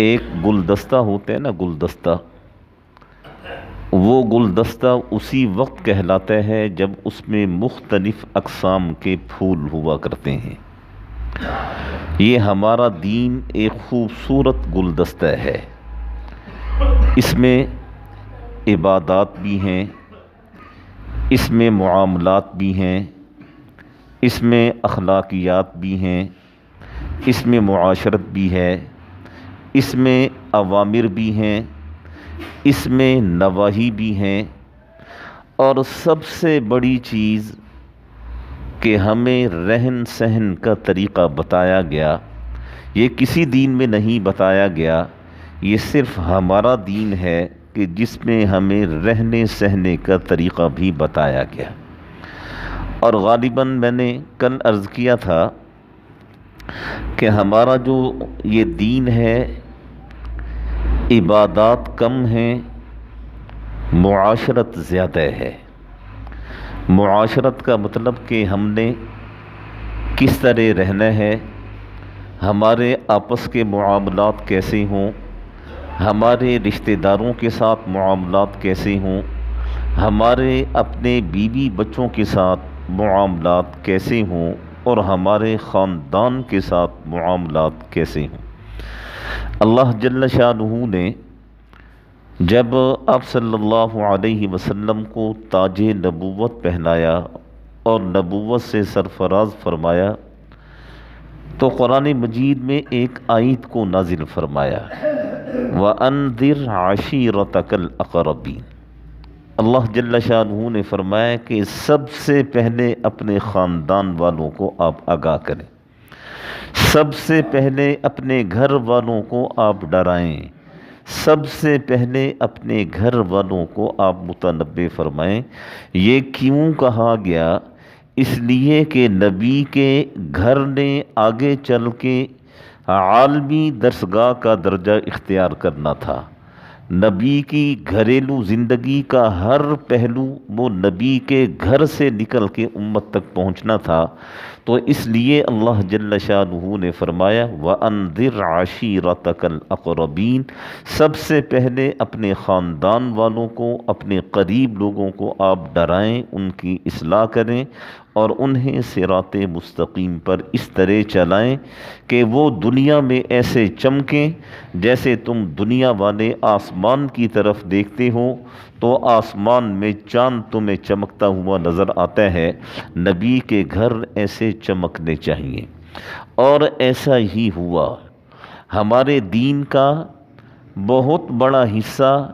ایک گلدستہ ہوتا ہے نا، گلدستہ، وہ گلدستہ اسی وقت کہلاتا ہے جب اس میں مختلف اقسام کے پھول ہوا کرتے ہیں۔ یہ ہمارا دین ایک خوبصورت گلدستہ ہے۔ اس میں عبادات بھی ہیں، اس میں معاملات بھی ہیں، اس میں اخلاقیات بھی ہیں، اس میں معاشرت بھی ہے، اس میں اوامر بھی ہیں، اس میں نواہی بھی ہیں، اور سب سے بڑی چیز کہ ہمیں رہن سہن کا طریقہ بتایا گیا۔ یہ کسی دین میں نہیں بتایا گیا، یہ صرف ہمارا دین ہے کہ جس میں ہمیں رہنے سہنے کا طریقہ بھی بتایا گیا۔ اور غالباً میں نے کل عرض کیا تھا کہ ہمارا جو یہ دین ہے، عبادات کم ہیں، معاشرت زیادہ ہے۔ معاشرت کا مطلب کہ ہم نے کس طرح رہنا ہے، ہمارے آپس کے معاملات کیسے ہوں، ہمارے رشتہ داروں کے ساتھ معاملات کیسے ہوں، ہمارے اپنے بیوی بچوں کے ساتھ معاملات کیسے ہوں، اور ہمارے خاندان کے ساتھ معاملات کیسے ہوں۔ اللہ جل شانہ نے جب آپ صلی اللہ علیہ وسلم کو تاج نبوت پہنایا اور نبوت سے سرفراز فرمایا تو قرآن مجید میں ایک آیت کو نازل فرمایا، وَأَنذِرْ عَشِيرَتَكَ الْأَقْرَبِينَ۔ اللہ جل شانہ نے فرمایا کہ سب سے پہلے اپنے خاندان والوں کو آپ آگاہ کریں، سب سے پہلے اپنے گھر والوں کو آپ ڈرائیں، سب سے پہلے اپنے گھر والوں کو آپ متنبہ فرمائیں۔ یہ کیوں کہا گیا؟ اس لیے کہ نبی کے گھر نے آگے چل کے عالمی درسگاہ کا درجہ اختیار کرنا تھا۔ نبی کی گھریلو زندگی کا ہر پہلو وہ نبی کے گھر سے نکل کے امت تک پہنچنا تھا، تو اس لیے اللہ جل شانہ نے فرمایا وَأَنذِرْ عَشِيرَتَكَ الْأَقْرَبِينَ۔ سب سے پہلے اپنے خاندان والوں کو، اپنے قریب لوگوں کو آپ ڈرائیں، ان کی اصلاح کریں اور انہیں صراط مستقیم پر اس طرح چلائیں کہ وہ دنیا میں ایسے چمکیں جیسے تم دنیا والے آسمان کی طرف دیکھتے ہو تو آسمان میں چاند تمہیں چمکتا ہوا نظر آتا ہے، نبی کے گھر ایسے چمکنے چاہیے۔ اور ایسا ہی ہوا۔ ہمارے دین کا بہت بڑا حصہ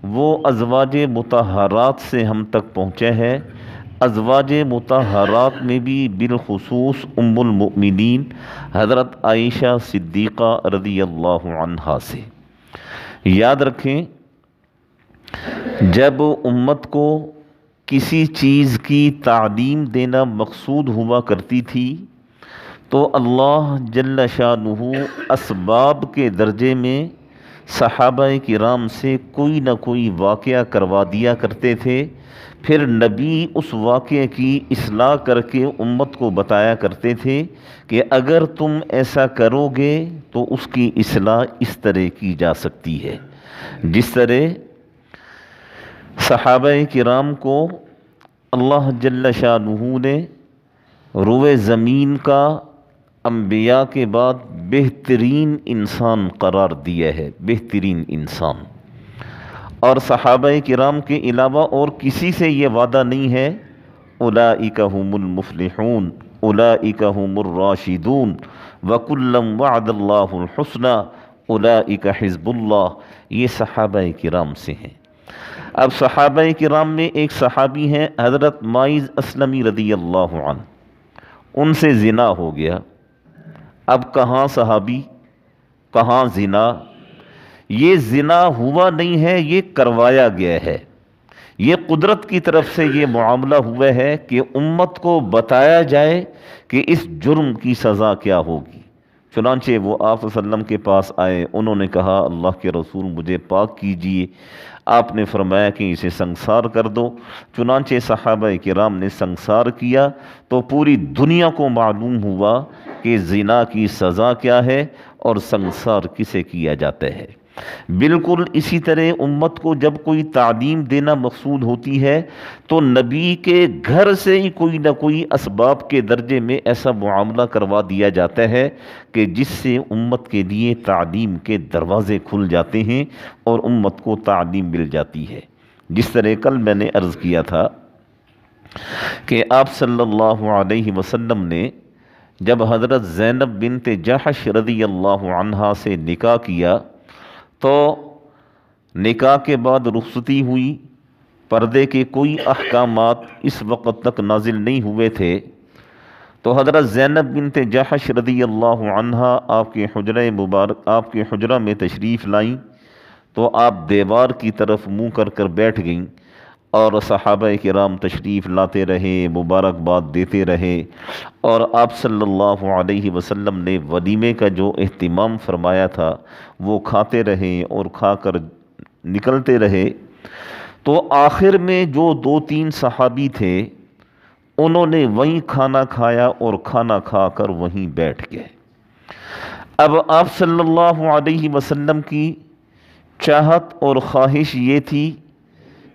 وہ ازواج مطہرات سے ہم تک پہنچا ہے۔ ازواج مطہرات میں بھی بالخصوص ام المؤمنین حضرت عائشہ صدیقہ رضی اللہ عنہا سے۔ یاد رکھیں، جب امت کو کسی چیز کی تعلیم دینا مقصود ہوا کرتی تھی تو اللہ جل شانہ اسباب کے درجے میں صحابہ کرام سے کوئی نہ کوئی واقعہ کروا دیا کرتے تھے، پھر نبی اس واقعے کی اصلاح کر کے امت کو بتایا کرتے تھے کہ اگر تم ایسا کرو گے تو اس کی اصلاح اس طرح کی جا سکتی ہے۔ جس طرح صحابہ کرام کو اللہ جل شانہ نے روئے زمین کا انبیاء کے بعد بہترین انسان قرار دیا ہے، بہترین انسان۔ اور صحابہ کرام کے علاوہ اور کسی سے یہ وعدہ نہیں ہے اولئک هم المفلحون، اولئک هم الراشدون، وکلا وعد اللہ الحسنی، اولئک حزب اللہ۔ یہ صحابہ کرام سے ہیں۔ اب صحابہ کرام میں ایک صحابی ہیں حضرت ماعز اسلمی رضی اللہ عنہ، ان سے زنا ہو گیا۔ اب کہاں صحابی، کہاں زنا؟ یہ زنا ہوا نہیں ہے، یہ کروایا گیا ہے۔ یہ قدرت کی طرف سے یہ معاملہ ہوا ہے کہ امت کو بتایا جائے کہ اس جرم کی سزا کیا ہوگی۔ चुनांचे वो आप वसल्लम के पास आए, उन्होंने कहा अल्लाह के रसूल मुझे पाक कीजिए। आपने फरमाया कि इसे संसार कर दो। चुनांचे सहाबा किराम ने संसार किया तो पूरी दुनिया को मालूम हुआ कि ज़िना की सज़ा क्या है और संसार किसे किया जाता है। बिल्कुल इसी तरह उम्मत को जब कोई तालीम देना मकसूद होती है तो नबी के घर से ही कोई ना कोई असबाब के दर्जे में ऐसा मुआमला करवा दिया जाता है कि जिससे उम्मत के लिए तालीम के दरवाज़े खुल जाते हैं और उम्मत को तालीम मिल जाती है। जिस तरह कल मैंने अर्ज़ किया था कि आप सल्लल्लाहु अलैहि वसल्लम ने जब हज़रत ज़ैनब बिन्त जहश रज़ियल्लाहु अन्हा से निकाह किया तो निकाह के बाद रुखसती हुई, पर्दे के कोई अहकामात इस वक़्त तक नाजिल नहीं हुए थे। तो हज़रत ज़ैनब बिन्त जहश रज़ियल्लाहु अन्हा आपके हुजरा में तशरीफ़ लाईं तो आप दीवार की तरफ मुँह कर बैठ गईं और सहाबा किराम तशरीफ़ लाते रहे, मुबारकबाद देते रहे और आप सल्लल्लाहु अलैहि वसल्लम ने वलीमे का जो एहतिमाम फरमाया था वो खाते रहे और खाकर निकलते रहे। तो आखिर में जो 2-3 सहाबी थे उन्होंने वहीं खाना खाया और खाना खाकर वहीं बैठ गए। अब आप सल्लल्लाहु अलैहि वसल्लम की चाहत और ख्वाहिश ये थी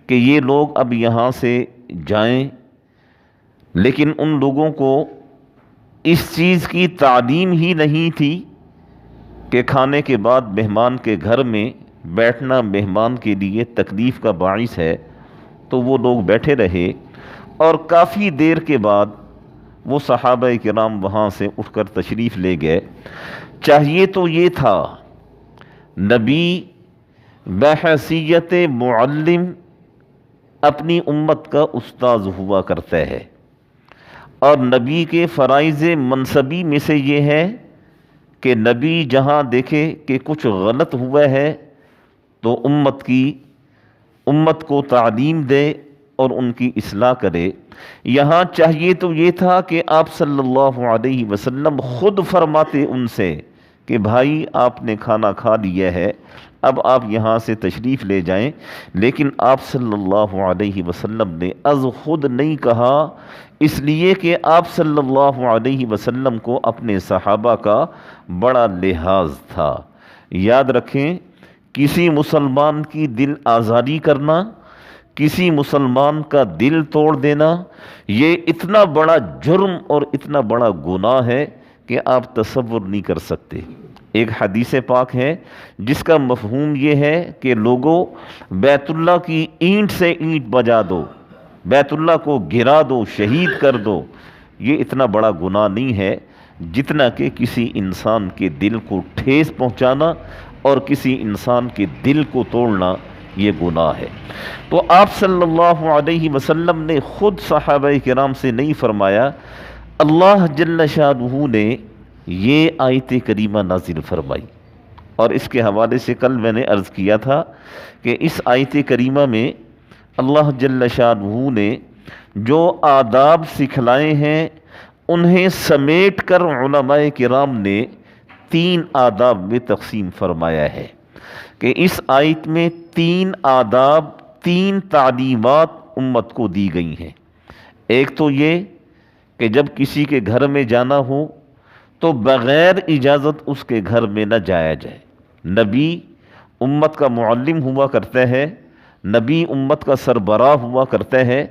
कि ये लोग अब यहाँ से जाएं, लेकिन उन लोगों को इस चीज़ की तालीम ही नहीं थी कि खाने के बाद मेहमान के घर में बैठना मेहमान के लिए तकलीफ़ का बाइस है। तो वो लोग बैठे रहे और काफ़ी देर के बाद वो सहाबा किराम वहाँ से उठकर तशरीफ़ ले गए। चाहिए तो ये था, नबी बहैसियत मुअल्लिम अपनी उम्मत का उस्ताद हुआ करता है और नबी के फ़राइज़ मनसबी में से ये है कि नबी जहाँ देखे कि कुछ गलत हुआ है तो उम्मत को तालीम दे और उनकी इस्लाह करे। यहाँ चाहिए तो ये था कि आप सल्लल्लाहु अलैहि वसल्लम ख़ुद फरमाते उनसे कि भाई आपने खाना खा लिया है, अब आप यहाँ से तशरीफ़ ले जाएं। लेकिन आप सल्लल्लाहु अलैहि वसल्लम ने अज़ ख़ुद नहीं कहा, इसलिए कि आप सल्लल्लाहु अलैहि वसल्लम को अपने सहाबा का बड़ा लिहाज था। याद रखें, किसी मुसलमान की दिल आज़ारी करना, किसी मुसलमान का दिल तोड़ देना, ये इतना बड़ा जुर्म और इतना बड़ा गुनाह है कि आप तसव्वुर नहीं कर सकते। एक हदीस पाक है जिसका मफ़हूम ये है कि लोगों, बैतुल्लाह की ईंट से ईंट बजा दो, बैतुल्लाह को गिरा दो, शहीद कर दो। ये इतना बड़ा गुनाह नहीं है जितना कि किसी इंसान के दिल को ठेस पहुंचाना और किसी इंसान के दिल को तोड़ना, ये गुनाह है। तो आप सल्लल्लाहु अलैहि वसल्लम ने ख़ुद सहाबा किराम से नहीं फरमाया, अल्लाह जल्ल शानुहु ने ये आयत करीमा नाजिल फरमाई। और इसके हवाले से कल मैंने अर्ज़ किया था कि इस आयत करीमा में अल्लाह जल्ल शानुहु ने जो आदाब सिखलाए हैं उन्हें समेट कर उलमाए किराम ने 3 आदाब में तकसीम फरमाया है कि इस आयत में 3 आदाब, 3 तालीमात उम्मत को दी गई हैं। एक तो ये कि जब किसी के घर में जाना हो तो बग़ैर इजाज़त उसके घर में न जाया जाए। नबी उम्मत का मुअल्लिम हुआ करता है, नबी उम्मत का सरबराह हुआ करता है,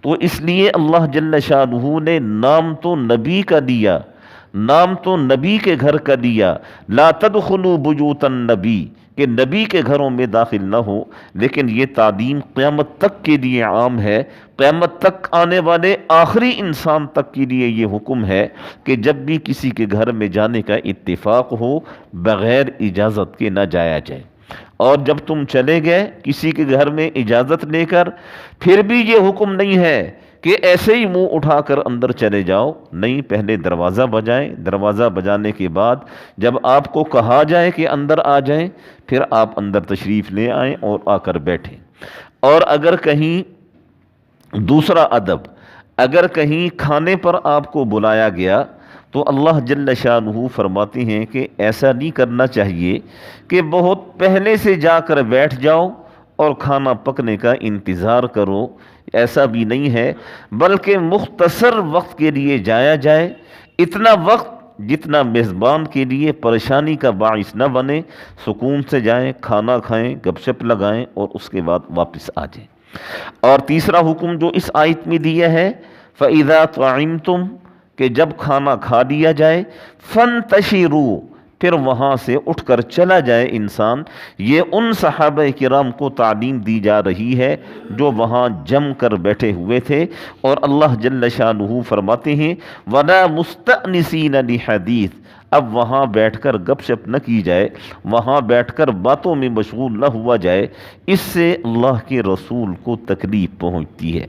तो इसलिए अल्लाह जल्ल शानुहु ने नाम तो नबी का दिया, नाम तो नबी के घर का दिया, ला तदखुलू बुयूतन नबी, कि नबी के घरों में दाखिल ना हो। लेकिन ये तालीम क़यामत तक के लिए आम है, क़यामत तक आने वाले आखिरी इंसान तक के लिए ये हुक्म है कि जब भी किसी के घर में जाने का इत्तिफाक हो बग़ैर इजाज़त के ना जाया जाए। और जब तुम चले गए किसी के घर में इजाज़त लेकर, फिर भी ये हुक्म नहीं है कि ऐसे ही मुंह उठाकर अंदर चले जाओ, नहीं, पहले दरवाज़ा बजाएं, दरवाज़ा बजाने के बाद जब आपको कहा जाए कि अंदर आ जाएं, फिर आप अंदर तशरीफ़ ले आएं और आकर बैठें। और अगर कहीं दूसरा अदब, अगर कहीं खाने पर आपको बुलाया गया تو اللہ جل شانہ فرماتے ہیں کہ ایسا نہیں کرنا چاہیے کہ بہت پہلے سے جا کر بیٹھ جاؤ اور کھانا پکنے کا انتظار کرو، ایسا بھی نہیں ہے، بلکہ مختصر وقت کے لیے جایا جائے، اتنا وقت جتنا میزبان کے لیے پریشانی کا باعث نہ بنے، سکون سے جائیں، کھانا کھائیں، گپ شپ لگائیں اور اس کے بعد واپس آ جائیں۔ اور تیسرا حکم جو اس آیت میں دیا ہے، فَإِذَا طَعِمْتُمْ، کہ جب کھانا کھا لیا جائے، فَانْتَشِرُوا، پھر وہاں سے اٹھ کر چلا جائے انسان۔ یہ ان صحابہ کرام کو تعلیم دی جا رہی ہے جو وہاں جم کر بیٹھے ہوئے تھے، اور اللہ جل شانہ فرماتے ہیں وَلَا مُسْتَأْنِسِينَ لِحَدِيثٍ، اب وہاں بیٹھ کر گپ شپ نہ کی جائے، وہاں بیٹھ کر باتوں میں مشغول نہ ہوا جائے، اس سے اللہ کے رسول کو تکلیف پہنچتی ہے۔